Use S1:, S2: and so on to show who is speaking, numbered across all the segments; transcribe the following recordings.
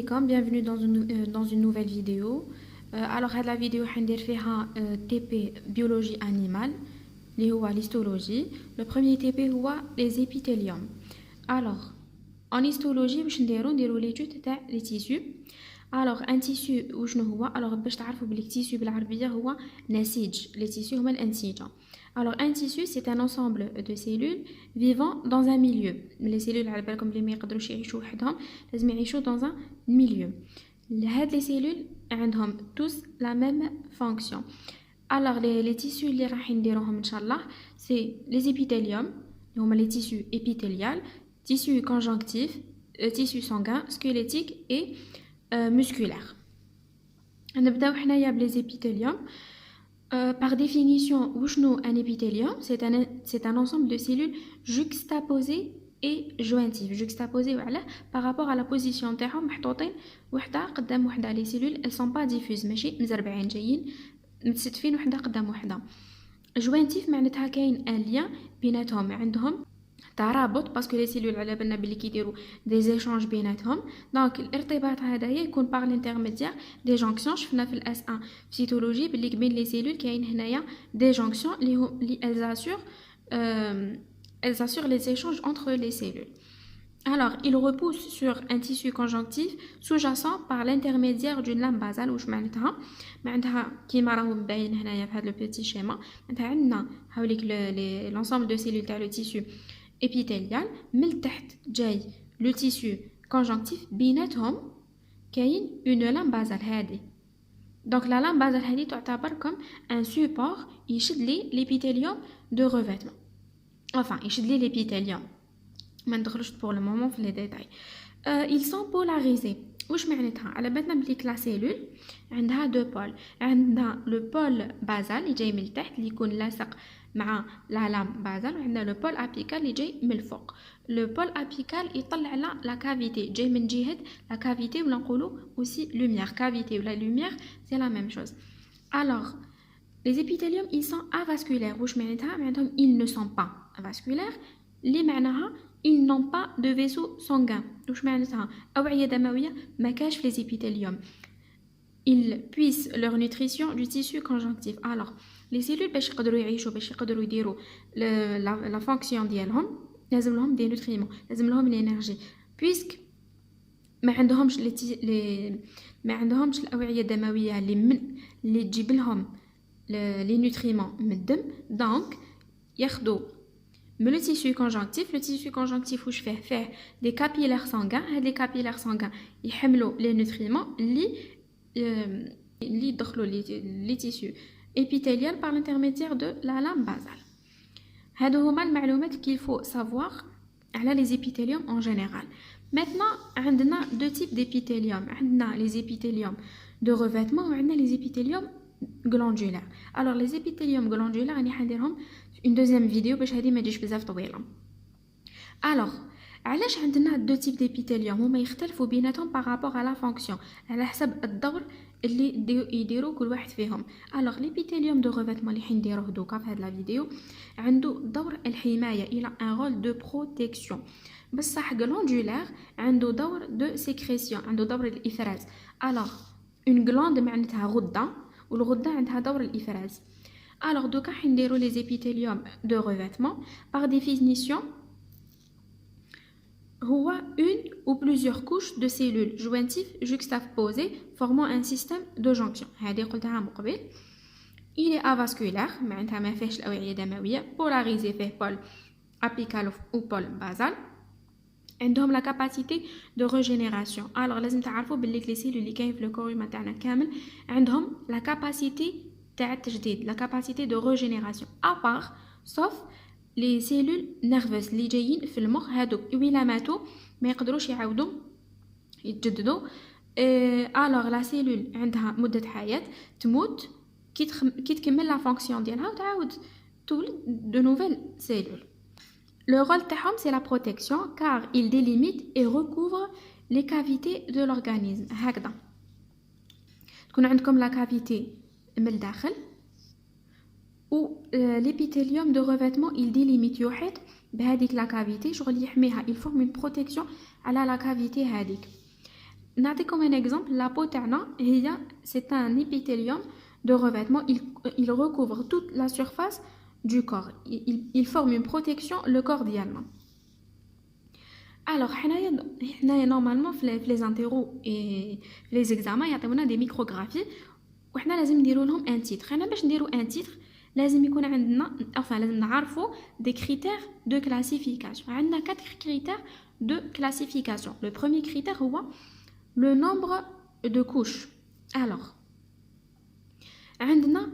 S1: alaikum, bienvenue dans une nouvelle vidéo. Alors, la vidéo حندير فيها TP biologie animale اللي هو l'histologie. Le premier TP هو les épithéliums. Alors, en histologie باش نديرو l'étude تاع les tissus. Alors, un tissu وشنو هو؟ Alors باش تعرفوا بلي tissu بالعربية هو نسيج. Les tissus هما الأنسجة. Alors, un tissu, c'est un ensemble de cellules vivant dans un milieu. Les cellules, على بالكم اللي ما يقدروش يعيشوا وحدهم لازم يعيشوا dans un milieu. هاد les cellules عندهم tous la même fonction. Alors, les tissus اللي راح نديروهم إن شاء الله c'est les épithéliums, هما les tissus épithéliales, tissus conjonctifs, tissus sanguins, squelettiques et musculaires. نبداو حنايا بلي épithéliums. Par définition, un épithélium, c'est un ensemble de cellules juxtaposées et jointives. Juxtaposées par rapport à la position تاعهم محطوطين وحده قدام وحده. Les cellules, elles sont pas diffuses, ماشي مزربعين جايين متستفين وحده قدام وحده. jointif معناتها كاين un lien بيناتهم, عندهم ترابط باسكو لي سيلول على بالنا بلي كيديروا دي زيشانج بيناتهم. دونك الارتباط هذايا يكون باغ لانترميديير دي جونكسيون. شفنا في الاس 1 في سيتولوجي بلي بين لي سيلول كاين هنايا دي جونكسيون اللي elles assurent les échanges entre les cellules. Alors, il repose sur un tissu conjonctif sous-jacent par l'intermédiaire d'une lame basale. واش معناتها كيما راهم باين هنايا في هذا لو بيتي شيما. معناتها عندنا هاوليك l'ensemble de cellules تاع لو تيسيو épithélial. من تحت جاي لو تيسيو كونجونكتيف بيناتهم كاين اون لام بازال هادي. دونك لا لام بازال هادي تعتبر كوم ان سوبور يشد لي ليبيثيليوم دو ريفيتمون. enfin يشد لي ليبيثيليوم. ما ندخلوش بور لو مومون في لي ديتاي. ils sont polarisés. واش معناتها؟ على بالنا بلي لا سيلول عندها دو بول. عندنا لو بول بازال اللي جاي من تحت اللي يكون لاصق مع لا لام بازال, وعندنا لو بول ابيكال اللي جاي من الفوق. لو بول ابيكال يطلع لا كافيتي, جاي من جهه لا كافيتي, ولا نقولوا اوسي لوميير. كافيتي ولا لوميير سي لا ميم شوز. alors les épithéliums ils sont avasculaires. واش معناتها؟ معناتهم ils ne sont pas avasculaires اللي معناها ils n'ont pas de vaisseau sanguin. واش معناتها؟ اوعيه دمويه ما كاش في les épithéliums. ils puissent leur nutrition du tissu conjonctif. alors les cellules باش يقدروا يعيشوا, باش يقدروا يديروا لا فونكسيون ديالهم لازم لهم دي نوتريمون, لازم لهم الانرجي. بويسك ما عندهمش الاوعيه الدمويه اللي تجيب لهم لي نوتريمون من الدم. دونك ياخذوا من لو تيسيو كونجونكتيف. لو تيسيو كونجونكتيف واش فيه دي كابيلار سانغان. هاد لي كابيلار سانغان يحملوا لي نوتريمون اللي يدخلوا لي تيسيو épithélial par l'intermédiaire de la lame basale. هادو هما المعلومات qu'il faut savoir على les épithéliums en général. Maintenant, عندنا deux types d'épithélium. عندنا les épithéliums de revêtement وعندنا les épithéliums glandulaires. Alors les épithéliums glandulaires راني حنديرهم une deuxième vidéo باش هذه ما تجيش بزاف طويله. Alors علاش عندنا دو تيب ديبيثيليوم؟ هما يختلفوا بيناتهم بارابور على فونكسيون على حسب الدور اللي يديروا كل واحد فيهم. الوغ ليبيثيليوم دو ريفيتمون اللي حنديروه دوكا في هاد لا فيديو عنده دور الحمايه, الى ان رول دو بروتيكسيون. بصح غلاندولير عنده دور دو سيكريسيون, عنده دور الافراز. الوغ اون غلاند معناتها غده, والغده عندها دور الافراز. الوغ دوكا حنديروا لي زيبيثيليوم دو ريفيتمون par définition هو une ou plusieurs couches de cellules jointives juxtaposées formant un système de jonction. هذه قلتها من قبل. il est avasculaire معناتها ما فيهش الأوعية الدموية. polarisé فيه بول apical ou بول basal. عندهم la capacité de régénération. alors لازم تعرفوا باللي لي سيلول اللي كاين في الكوريما تاعنا كامل عندهم la capacité تاع التجديد, la capacité de régénération à part sauf لي سيلول نيرفوس اللي جايين في المخ. هادوك ويلا ماتوا ما يقدروش يعاودوا يتجددوا. الوغ لا سيلول عندها مده حياه, تموت كي تكمل لا فونكسيون ديالها وتعاود تولد دو نوفيل سيلول. لو رول تاعهم سي لا بروتيكسيون car il délimite et recouvre les cavités de l'organisme. هكذا تكون عندكم لا كافيتي من الداخل, و l'épithélium de revêtement il délimite يحيط بهذيك لا كافيتي, شغل يحميها. il forme une protection على لا كافيتي هذيك. نعطيكم un exemple. La peau تاعنا هي c'est un épithélium de revêtement. Il recouvre toute la surface du corps. Il forme une protection le corps ديالنا. Alors حنايا normalement في les interros et les examens يعطيونا des micrographies وحنا لازم نديرو لهم un titre. حنا باش نديرو un titre لازم يكون عندنا لازم نعرفوا des critères de classification. عندنا 4 critères de classification. Le premier critère هو le nombre de couches. Alors عندنا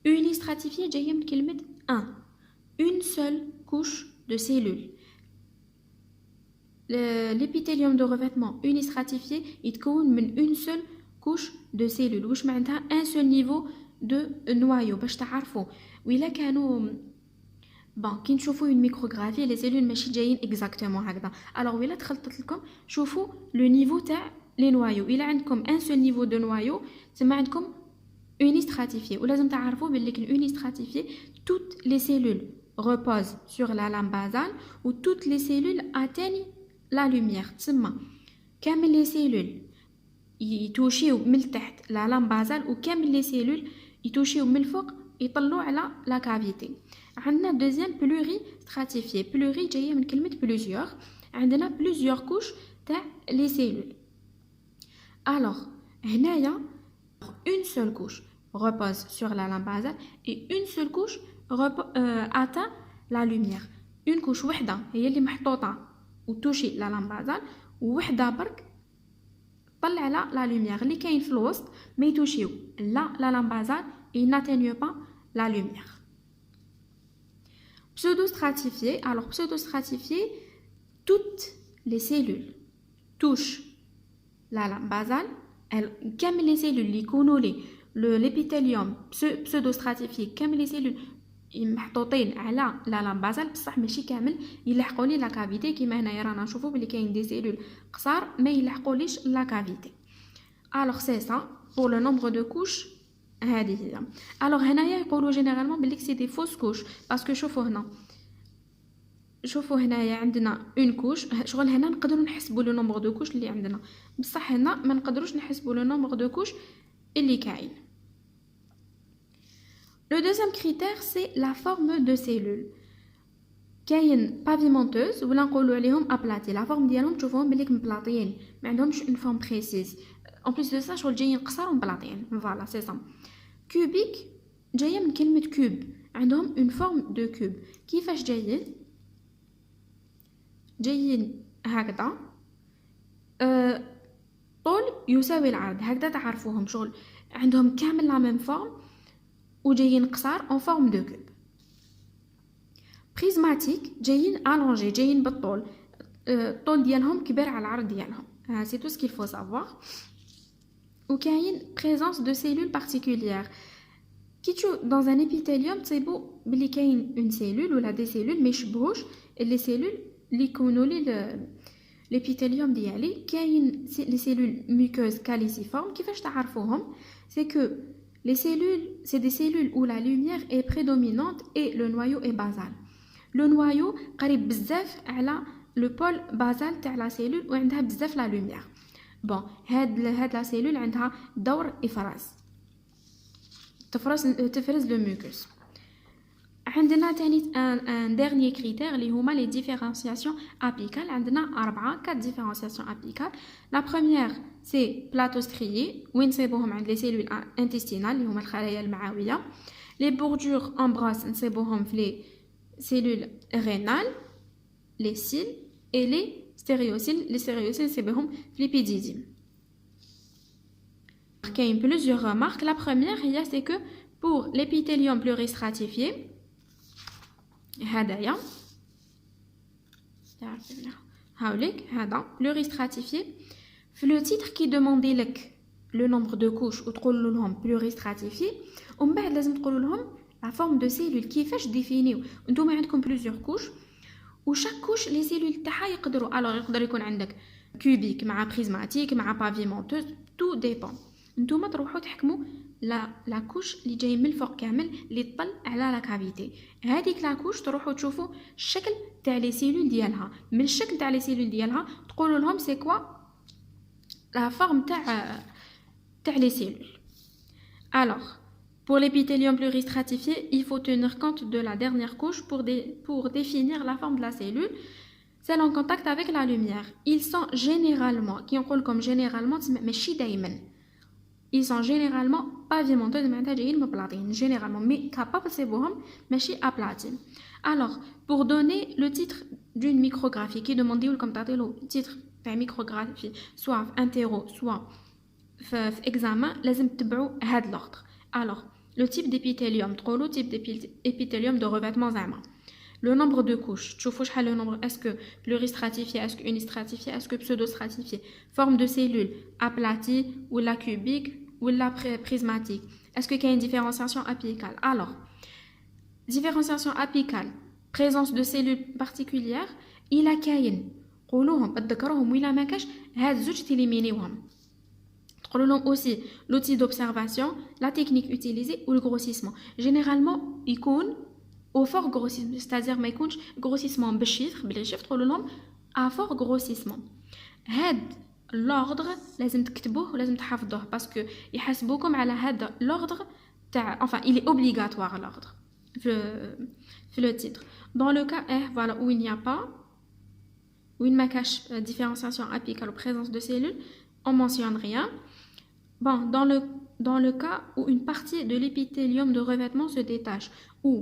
S1: unistratifié جايه من كلمه 1 une seule couche de cellules. L'épithélium de revêtement unistratifié يتكون من une seule couche de cellules. واش معناتها un seul niveau de noyau باش تعرفوا وإلا كانوا كي نشوفوا une micrographie les cellules ماشي جايين exactement هكذا. alors وإلا تخلطت لكم شوفوا le niveau تاع les noyaux. إلا عندكم un seul niveau de noyau تسمى عندكم unistratifié. ولازم تعرفوا باللي unistratifié toutes les cellules reposent sur la lame basale ou toutes les cellules atteignent la lumière. تسمى كامل les cellules يتوشيو من تحت la lame basale وكامل les cellules يتوشيو من الفوق يطلعوا على la cavité. عندنا deuxième pluristratifié. pluri جايه من كلمه plusieurs. عندنا plusieurs couches تاع les cellules. alors هنايا une seule couche repose sur la lame basale et une seule couche atteint la lumière. une couche وحده هي اللي محطوطه وتوشي la lame basale ووحده برك طلع على la lumière. اللي كاين في الوسط ما يتوشيو لا la lame basale et n'atteignent pas la lumière. Pseudostratifié. alors pseudostratifié, toutes les cellules touchent la lame basale. كامل les cellules اللي يكونوا لي l'épithélium pseudostratifié كامل les cellules محطوطين على لا لام بازال بصح ماشي كامل يلحقوا لي لا كافيتي. كيما هنايا رانا نشوفوا بلي كاين دي سيلول قصار ما يلحقوليش لا كافيتي. alors c'est ça pour le nombre de couches هذه هي. alors هنايا يقولوا جينيرالمون بلي سي دي فوس كوش باسكو شوفوا هنايا عندنا اون كوش. شغل هنا نقدروا نحسبوا لو نومبر دو كوش اللي عندنا بصح هنا ما نقدروش نحسبوا لو نومبر دو كوش اللي كاين. Le deuxième critère, c'est la forme de cellules. كاين pavimenteuse ولا نقولوا عليهم aplatis. la forme ديالهم تشوفوهم بليك مبلاطيين ما عندهمش une forme précise. en plus de ça شغل جايين قصار ومبلاطيين. voilà c'est ça. cubique جايه من كلمه كوب. عندهم une forme de cube. كيفاش جايين هكذا طول يساوي العرض هكذا تعرفوهم. شغل عندهم كامل لا ميم فورم وجايين قصار en forme de cube. prismatique جايين allongé جايين بالطول. الطول ديالهم كبير على العرض ديالهم. c'est tout ce qu'il faut savoir. وكاين présence de cellules particulières. كي تشوف dans un épithélium تصيبوا بلي كاين une cellule ولا des cellules ما يشبهوش les cellules اللي يكونوا لي l'épithélium ديالي. كاين les cellules muqueuses caliciformes. كيفاش تعرفوهم؟ c'est que les cellules, c'est des cellules où la lumière est prédominante et le noyau est basal. Le noyau قريب بزاف على le pôle basal تاع la cellule وعندها بزاف la lumière. bon هاد la cellule عندها دور إفراز تفرز le mucus. عندنا تاني un dernier critère اللي هما les différenciations apicales. عندنا 4 différenciations apicales. la première c'est plateau strié وين نصيبوهم عند les cellules intestinales اللي هما الخلايا المعوية. les bordures en brasse نصيبوهم في les cellules rénales les cils et les stéréocyles. les stéréocyles نصيبوهم في l'épidydime. كاين plusieurs remarques. la première هي c'est que pour l'épithélium pluristratifié هدايا هاوليك هذا pluristratifié في لو تيتر كي دوموندي لك لو نومبر دو كوش وتقول لهم pluristratifié ومن بعد لازم تقول لهم لا فورم دو سيلول كيفاش ديفينيو. نتوما عندكم بليزيور كوش وشاك كوش لي سيلول تاعها يقدروا يقدر يكون عندك كوبيك مع بريزماتيك مع بافيمونتوز تو ديبون. نتوما تروحوا تحكموا لا كوش اللي جاي من الفوق كامل اللي طل على لا كافيتي. هذيك لا كوش تروحوا تشوفوا الشكل تاع لي سيلول ديالها. من الشكل تاع لي سيلول ديالها تقولوا لهم سي كوا لا فورم تاع les cellules. Alors, pour l'épithélium pluristratifié, il faut tenir compte de la dernière couche pour définir la forme de la cellule, celle en contact avec la lumière. Ils sont généralement, qui on comme généralement, ils sont généralement pavimenteux de matériel généralement, mais capables de se aplatine. Alors, pour donner le titre d'une micrographie, qui demande comme le titre d'une micrographie, soit interro, soit examen, لازم تتبعوا هذا l'ordre. Alors, le type d'épithélium, le type d'épithélium de revêtement زعما. Le nombre de couches, تشوفوا شحال le nombre, est-ce que pluristratifié, est-ce que unistratifié, est-ce que pseudostratifié, forme de cellule aplatie ou la cubique ou la prismatique. Est-ce qu'il y a une différenciation apicale? Alors, différenciation apicale, présence de cellules particulières, il a كاين قولوهم تذكروهم ولا ما كاش هاد زوج تيليمينيوهم. تقولوا aussi l'outil d'observation, la technique utilisée ou le grossissement. Généralement يكون au fort grossissement, c'est-à-dire ما يكونش grossissement بالشيفر بالشيفر تقولوا لهم à fort grossissement. هاد l'ordre لازم تكتبوه ولازم تحفظوه parce que يحاسبوكم على هذا l'ordre تاع enfin il est obligatoire l'ordre في le titre. Dans le cas voilà où il n'y a pas où il n'y a pas différenciation apicale ou présence de cellules, on mentionne rien. Bon, dans le cas où une partie de l'épithélium de revêtement se détache, ou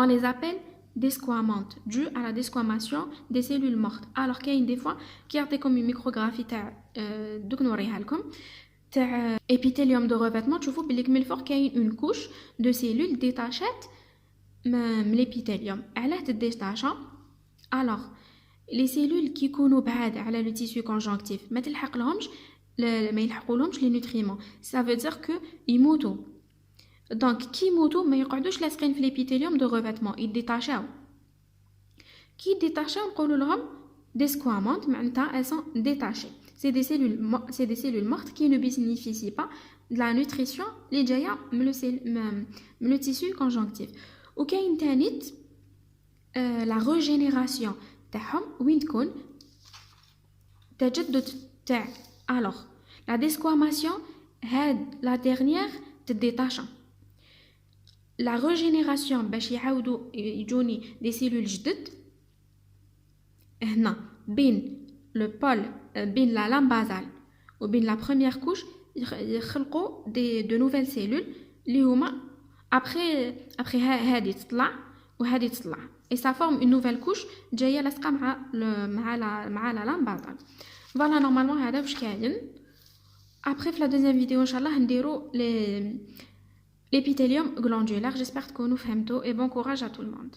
S1: on les appelle desquamantes, dû à la desquamation des cellules mortes. Alors qu'il y a des fois qui a comme une micrographie تاع épithélium de revêtement, tu vois qu'il y a une couche de cellules détachées de l'épithélium. Elle est détachée. Alors, les cellules qui sont بعاد على le tissu conjonctif, ما يلحقولهمش les nutriments. Ça veut dire que يموتوا. Donc, qui يموتوا ما يقعدوش لاصقين في l'épithélium de revêtement, ils détachent. Qui détachent نقولوا لهم desquamantes, معناتها elles sont détachées. C'est des cellules mortes qui ne bénéficient pas de la nutrition اللي جايه من le tissu conjonctif. وكاين ثاني la régénération تاعهم وين تكون تجدد تاع. Alors, la desquamation la dernière te détache. La régénération باش يعاودوا يجوني des cellules جدد هنا بين le pôle بين la lame basale وبين la première couche يخلقوا de nouvelles cellules اللي هما après هذه تطلع وهذه تطلع et ça forme une nouvelle couche جايه لاصقه مع la lame basale. Voilà, normalement هذا واش كاين. Après في la deuxième vidéo ان شاء الله نديرو l'épithélium glandulaire. J'espère que vous فهمتوا et bon courage à tout le monde.